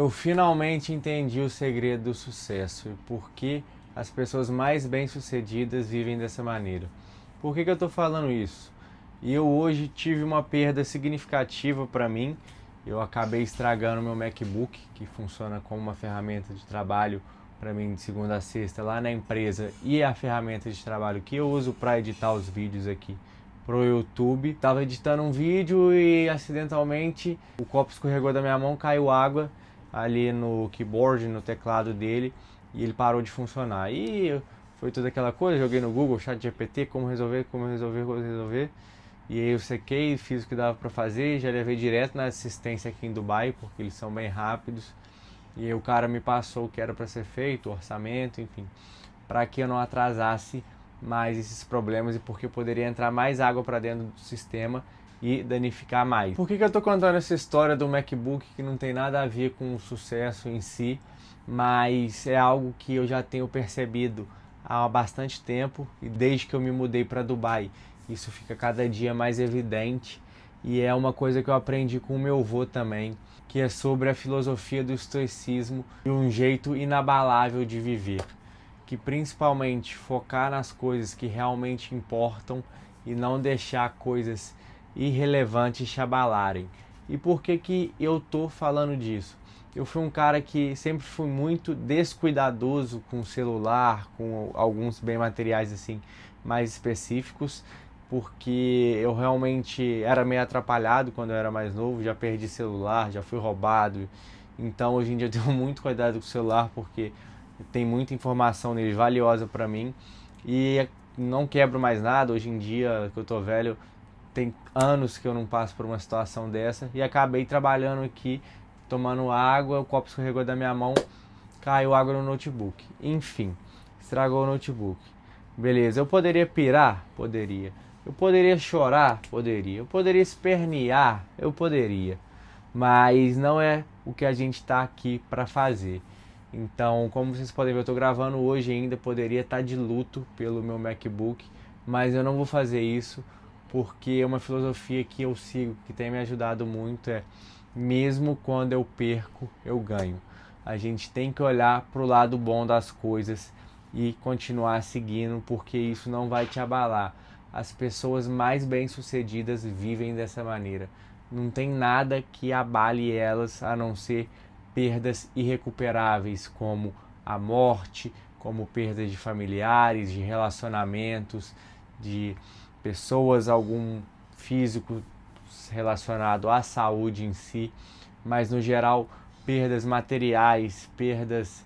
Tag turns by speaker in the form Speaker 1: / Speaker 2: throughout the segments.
Speaker 1: Eu finalmente entendi o segredo do sucesso e por que as pessoas mais bem-sucedidas vivem dessa maneira. Por que eu estou falando isso? Eu hoje tive uma perda significativa para mim. Eu acabei estragando meu MacBook, que funciona como uma ferramenta de trabalho para mim de segunda a sexta lá na empresa, e a ferramenta de trabalho que eu uso para editar os vídeos aqui pro YouTube. Tava editando um vídeo e acidentalmente o copo escorregou da minha mão, caiu água ali no keyboard, no teclado dele, e ele parou de funcionar. E foi toda aquela coisa, joguei no Google, ChatGPT, como resolver, e aí eu sequei, fiz o que dava para fazer, já levei direto na assistência aqui em Dubai, porque eles são bem rápidos. E aí o cara me passou o que era para ser feito, o orçamento, enfim, para que eu não atrasasse mais esses problemas e porque poderia entrar mais água para dentro do sistema e danificar mais. Por que eu estou contando essa história do MacBook que não tem nada a ver com o sucesso em si, mas é algo que eu já tenho percebido há bastante tempo e desde que eu me mudei para Dubai isso fica cada dia mais evidente e é uma coisa que eu aprendi com o meu avô também, que é sobre a filosofia do estoicismo e um jeito inabalável de viver, que principalmente focar nas coisas que realmente importam e não deixar coisas irrelevantes te abalarem. E por que eu tô falando disso? Eu fui um cara que sempre fui muito descuidadoso com o celular, com alguns bem materiais assim mais específicos, porque eu realmente era meio atrapalhado quando eu era mais novo, já perdi celular, já fui roubado. Então hoje em dia eu tenho muito cuidado com o celular porque tem muita informação nele valiosa para mim e não quebro mais nada. Hoje em dia que eu tô velho, tem anos que eu não passo por uma situação dessa e acabei trabalhando aqui, tomando água, o copo escorregou da minha mão, caiu água no notebook. Enfim, estragou o notebook. Beleza, eu poderia pirar? Poderia. Eu poderia chorar? Poderia. Eu poderia espernear? Eu poderia. Mas não é o que a gente está aqui para fazer. Então, como vocês podem ver, eu estou gravando hoje ainda, poderia estar de luto pelo meu MacBook, mas eu não vou fazer isso porque é uma filosofia que eu sigo, que tem me ajudado muito, é mesmo quando eu perco, eu ganho. A gente tem que olhar para o lado bom das coisas e continuar seguindo, porque isso não vai te abalar. As pessoas mais bem-sucedidas vivem dessa maneira. Não tem nada que abale elas a não ser perdas irrecuperáveis, como a morte, como perdas de familiares, de relacionamentos, de pessoas, algum físico relacionado à saúde em si, mas no geral perdas materiais, perdas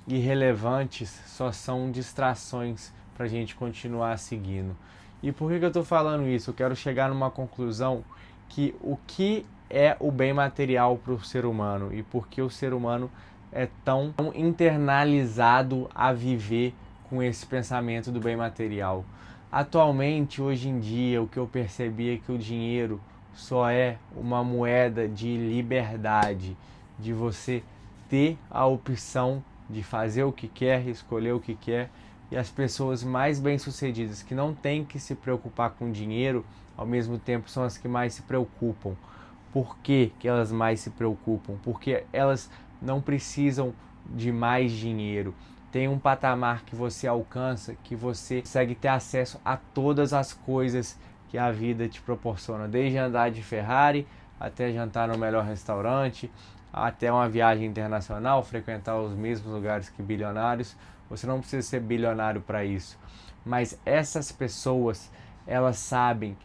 Speaker 1: irrelevantes só são distrações para a gente continuar seguindo. E por que eu estou falando isso? Eu quero chegar numa conclusão que o que é o bem material para o ser humano e por que o ser humano é tão internalizado a viver com esse pensamento do bem material. Atualmente, hoje em dia, o que eu percebi é que o dinheiro só é uma moeda de liberdade, de você ter a opção de fazer o que quer, escolher o que quer, e as pessoas mais bem-sucedidas que não têm que se preocupar com dinheiro, ao mesmo tempo são as que mais se preocupam. Por que elas mais se preocupam? Porque elas não precisam de mais dinheiro. Tem um patamar que você alcança, que você consegue ter acesso a todas as coisas que a vida te proporciona, desde andar de Ferrari até jantar no melhor restaurante, até uma viagem internacional, frequentar os mesmos lugares que bilionários. Você não precisa ser bilionário para isso. Mas essas pessoas, elas sabem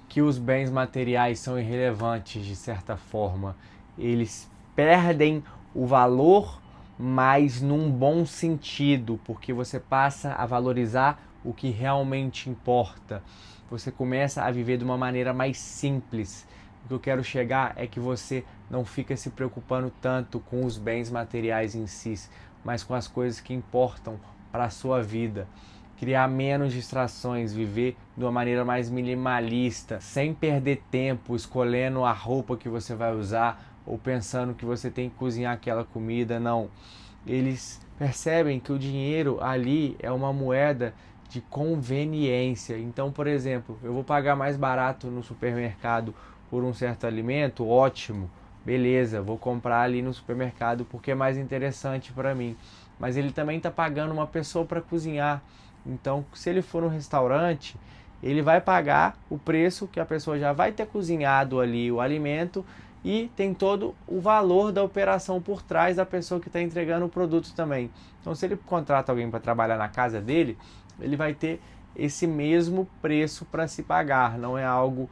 Speaker 1: que os bens materiais são irrelevantes de certa forma. Eles perdem o valor, mas num bom sentido, porque você passa a valorizar o que realmente importa. Você começa a viver de uma maneira mais simples. O que eu quero chegar é que você não fica se preocupando tanto com os bens materiais em si, mas com as coisas que importam para a sua vida. Criar menos distrações, viver de uma maneira mais minimalista, sem perder tempo escolhendo a roupa que você vai usar ou pensando que você tem que cozinhar aquela comida. Não. Eles percebem que o dinheiro ali é uma moeda de conveniência. Então, por exemplo, eu vou pagar mais barato no supermercado por um certo alimento, ótimo, beleza, vou comprar ali no supermercado porque é mais interessante para mim. Mas ele também está pagando uma pessoa para cozinhar. Então, se ele for no restaurante, ele vai pagar o preço que a pessoa já vai ter cozinhado ali o alimento e tem todo o valor da operação por trás da pessoa que está entregando o produto também. Então, se ele contrata alguém para trabalhar na casa dele, ele vai ter esse mesmo preço para se pagar, não é algo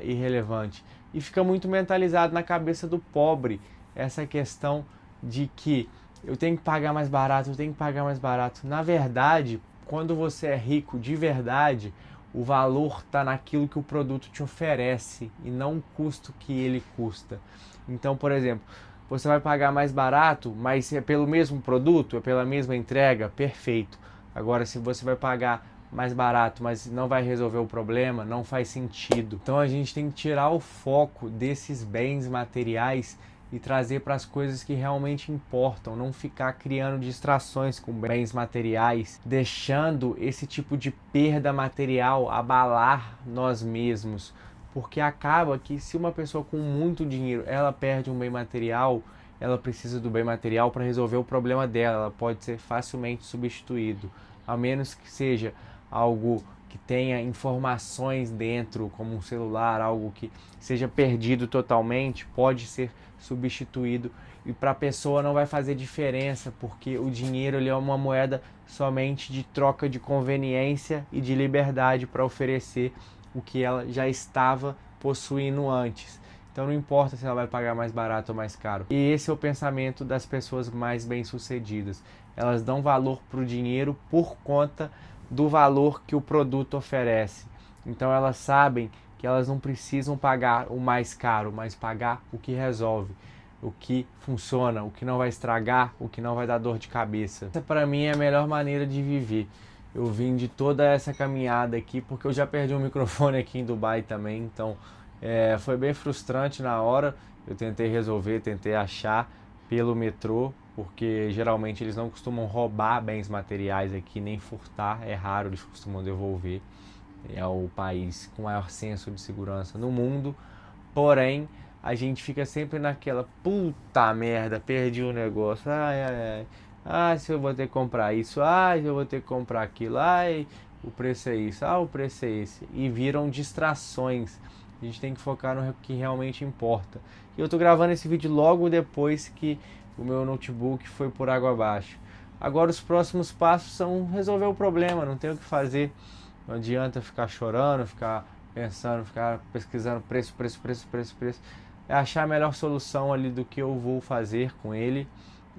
Speaker 1: irrelevante. E fica muito mentalizado na cabeça do pobre essa questão de que eu tenho que pagar mais barato, eu tenho que pagar mais barato. Na verdade, quando você é rico de verdade, o valor está naquilo que o produto te oferece e não o custo que ele custa. Então, por exemplo, você vai pagar mais barato, mas é pelo mesmo produto, é pela mesma entrega, perfeito. Agora, se você vai pagar mais barato, mas não vai resolver o problema, não faz sentido. Então a gente tem que tirar o foco desses bens materiais e trazer para as coisas que realmente importam, não ficar criando distrações com bens materiais, deixando esse tipo de perda material abalar nós mesmos, porque acaba que se uma pessoa com muito dinheiro, ela perde um bem material, ela precisa do bem material para resolver o problema dela, ela pode ser facilmente substituído, a menos que seja algo que tenha informações dentro, como um celular, algo que seja perdido totalmente, pode ser substituído e para a pessoa não vai fazer diferença, porque o dinheiro ele é uma moeda somente de troca de conveniência e de liberdade para oferecer o que ela já estava possuindo antes. Então não importa se ela vai pagar mais barato ou mais caro. E esse é o pensamento das pessoas mais bem-sucedidas. Elas dão valor para o dinheiro por conta do valor que o produto oferece. Então elas sabem que elas não precisam pagar o mais caro, mas pagar o que resolve, o que funciona, o que não vai estragar, o que não vai dar dor de cabeça. Essa para mim é a melhor maneira de viver. Eu vim de toda essa caminhada aqui porque eu já perdi um microfone aqui em Dubai também, então foi bem frustrante na hora. Eu tentei resolver, tentei achar pelo metrô, porque geralmente eles não costumam roubar bens materiais aqui, nem furtar, é raro, eles costumam devolver. É o país com maior senso de segurança no mundo, porém a gente fica sempre naquela puta merda, perdi o negócio, ai, se eu vou ter que comprar isso, ai, se eu vou ter que comprar aquilo, ai, o preço é isso, o preço é esse, e viram distrações. A gente tem que focar no que realmente importa. E eu tô gravando esse vídeo logo depois que o meu notebook foi por água abaixo. Agora os próximos passos são resolver o problema, não tem o que fazer. Não adianta ficar chorando, ficar pensando, ficar pesquisando preço. É achar a melhor solução ali do que eu vou fazer com ele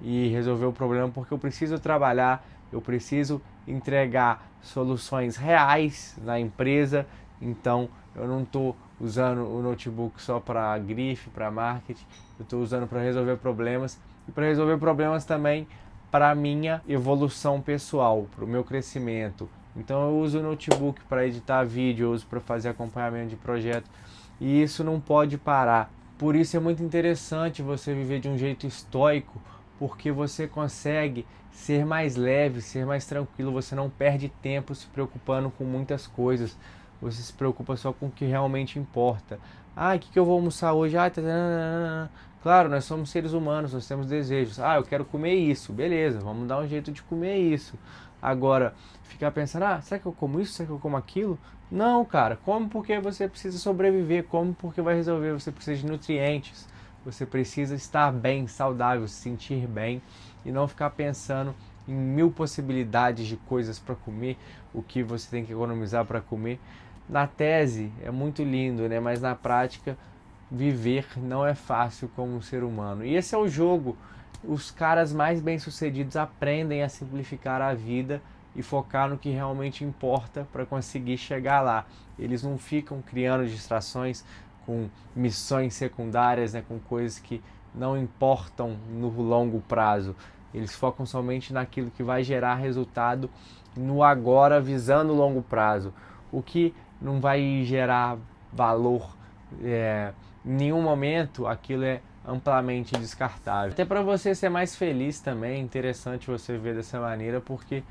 Speaker 1: e resolver o problema, porque eu preciso trabalhar, eu preciso entregar soluções reais na empresa, então eu não estou usando o notebook só para grife, para marketing, eu estou usando para resolver problemas e para resolver problemas também para a minha evolução pessoal, para o meu crescimento. Então eu uso o notebook para editar vídeo, eu uso para fazer acompanhamento de projeto e isso não pode parar. Por isso é muito interessante você viver de um jeito estoico, porque você consegue ser mais leve, ser mais tranquilo, você não perde tempo se preocupando com muitas coisas, você se preocupa só com o que realmente importa. O que eu vou almoçar hoje? Claro, nós somos seres humanos, nós temos desejos. Eu quero comer isso, beleza, vamos dar um jeito de comer isso. Agora, ficar pensando, será que eu como isso? Será que eu como aquilo? Não, cara, come porque você precisa sobreviver, come porque vai resolver, você precisa de nutrientes, você precisa estar bem, saudável, se sentir bem e não ficar pensando em 1000 possibilidades de coisas para comer, o que você tem que economizar para comer. Na tese é muito lindo, né? Mas na prática viver não é fácil como um ser humano. E esse é o jogo. Os caras mais bem-sucedidos aprendem a simplificar a vida e focar no que realmente importa para conseguir chegar lá. Eles não ficam criando distrações com missões secundárias, né, com coisas que não importam no longo prazo. Eles focam somente naquilo que vai gerar resultado no agora, visando o longo prazo. O que não vai gerar valor em nenhum momento, aquilo é amplamente descartável. Até para você ser mais feliz também, é interessante você ver dessa maneira, porque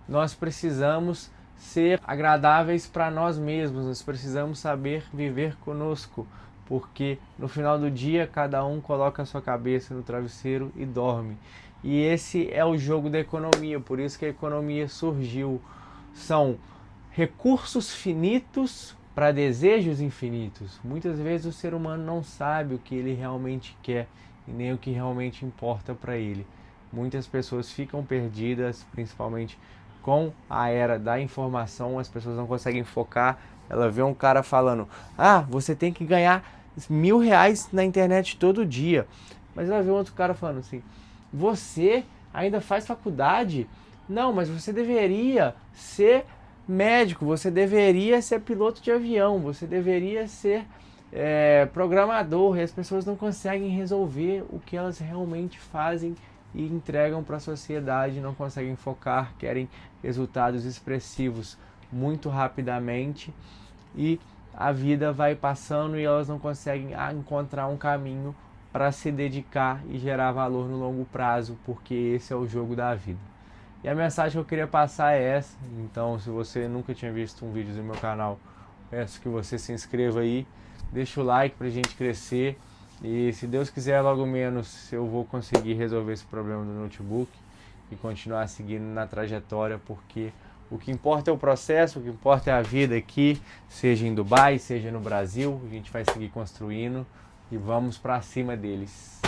Speaker 1: nós precisamos ser agradáveis para nós mesmos, nós precisamos saber viver conosco. porque no final do dia cada um coloca a sua cabeça no travesseiro e dorme. E esse é o jogo da economia, por isso que a economia surgiu. São recursos finitos para desejos infinitos. Muitas vezes o ser humano não sabe o que ele realmente quer e nem o que realmente importa para ele. Muitas pessoas ficam perdidas, principalmente com a era da informação, as pessoas não conseguem focar. Ela vê um cara falando, você tem que ganhar R$ 1.000 na internet todo dia. Mas ela vê outro cara falando assim, você ainda faz faculdade? Não, mas você deveria ser médico, você deveria ser piloto de avião, você deveria ser programador. E as pessoas não conseguem resolver o que elas realmente fazem e entregam para a sociedade, não conseguem focar, querem resultados expressivos muito rapidamente e a vida vai passando e elas não conseguem encontrar um caminho para se dedicar e gerar valor no longo prazo, porque esse é o jogo da vida. E a mensagem que eu queria passar é essa. Então, se você nunca tinha visto um vídeo no meu canal, peço que você se inscreva aí, deixa o like pra gente crescer. E se Deus quiser, logo menos eu vou conseguir resolver esse problema do notebook e continuar seguindo na trajetória, porque o que importa é o processo, o que importa é a vida aqui, seja em Dubai, seja no Brasil. A gente vai seguir construindo e vamos para cima deles.